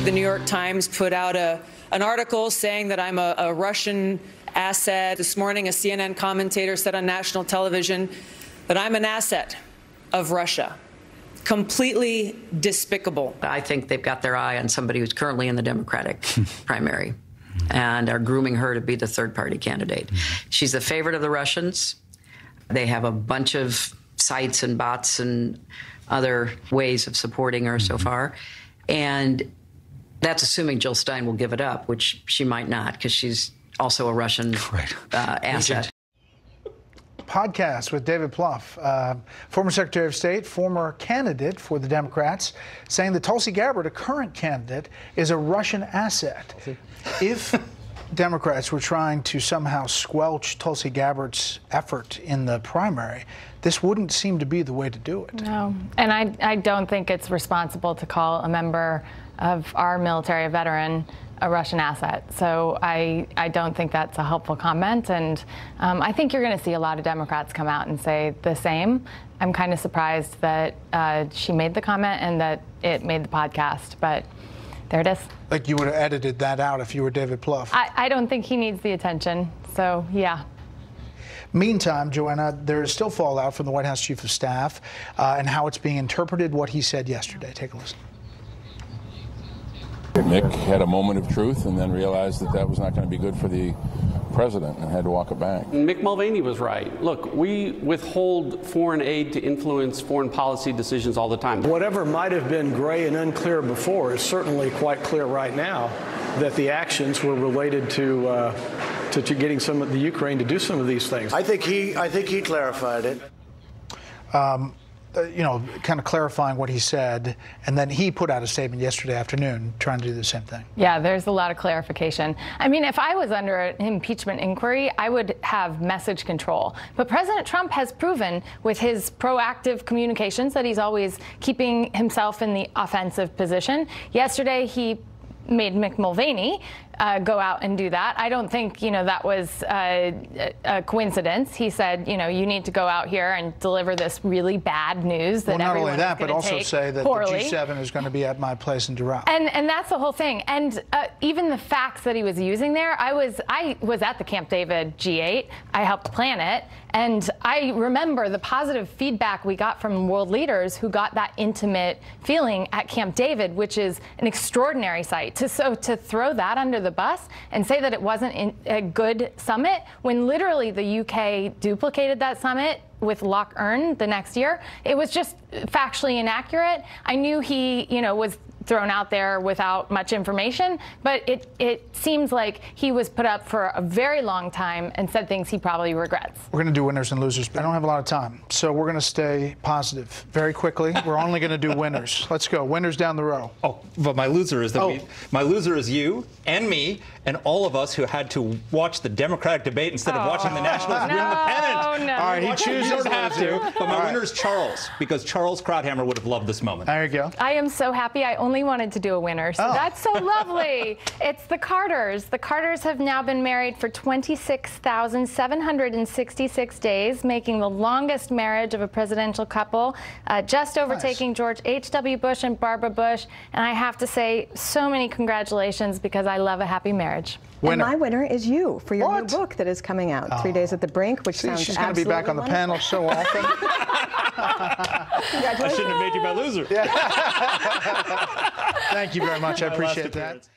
The New York Times put out an article saying that I'm a Russian asset. This morning, a CNN commentator said on national television that I'm an asset of Russia. Completely despicable. I think they've got their eye on somebody who's currently in the Democratic primary and are grooming her to be the third-party candidate. She's the favorite of the Russians. They have a bunch of sites and bots and other ways of supporting her so far. And that's assuming Jill Stein will give it up, which she might not, because she's also a Russian asset. Podcast with David Plouffe, former Secretary of State, former candidate for the Democrats, saying that Tulsi Gabbard, a current candidate, is a Russian asset. If Democrats were trying to somehow squelch Tulsi Gabbard's effort in the primary, this wouldn't seem to be the way to do it. No, and I don't think it's responsible to call a member of our military, a veteran, a Russian asset. So I don't think that's a helpful comment. And I think you're going to see a lot of Democrats come out and say the same. I'm kind of surprised that she made the comment and that it made the podcast. But there it is. Like you would have edited that out if you were David Plouffe. I don't think he needs the attention. So, yeah. Meantime, Johanna, there is still fallout from the White House Chief of Staff and how it's being interpreted, what he said yesterday. Take a listen. Mick had a moment of truth and then realized that that was not going to be good for the president and had to walk it back. Mick Mulvaney was right. Look, we withhold foreign aid to influence foreign policy decisions all the time. Whatever might have been gray and unclear before is certainly quite clear right now that the actions were related to getting some of the Ukraine to do some of these things. I think he clarified it. You know, kind of clarifying what he said, and then he put out a statement yesterday afternoon trying to do the same thing. Yeah, there's a lot of clarification. I mean, if I was under an impeachment inquiry, I would have message control. But President Trump has proven with his proactive communications that he's always keeping himself in the offensive position. Yesterday, he made Mick Mulvaney go out and do that. I don't think, that was a coincidence. He said, you need to go out here and deliver this really bad news that everyone is going to take poorly. Well, not only that, but also say that the G7 is going to be at my place in Doral. And that's the whole thing. And even the facts that he was using there, I was at the Camp David G8. I helped plan it. And I remember the positive feedback we got from world leaders who got that intimate feeling at Camp David, which is an extraordinary site. To throw that under the bus and say that it wasn't a good summit when literally the UK duplicated that summit with Loch Earn the next year, it was just factually inaccurate. I knew he, was thrown out there without much information, but it seems like he was put up for a very long time and said things he probably regrets. We're going to do winners and losers, but I don't have a lot of time, so we're going to stay positive very quickly. We're only going to do winners. Let's go. Winners down the row. Oh, but my loser is my loser is you and me and all of us who had to watch the Democratic debate instead of watching the Nationals win the pennant. No. All right, he chooses. You don't have to. But my winner is Charles, because Charles Krauthammer would have loved this moment. There you go. I am so happy. I only wanted to do a winner, so that's so lovely. It's the Carters. The Carters have now been married for 26,766 days, making the longest marriage of a presidential couple, just overtaking George H.W. Bush and Barbara Bush. And I have to say, so many congratulations, because I love a happy marriage. And my winner is you for your new book that is coming out, 3 Days at the Brink, which sounds she's going to be back on the panel so often. I shouldn't have made you my loser. Thank you very much. I appreciate that.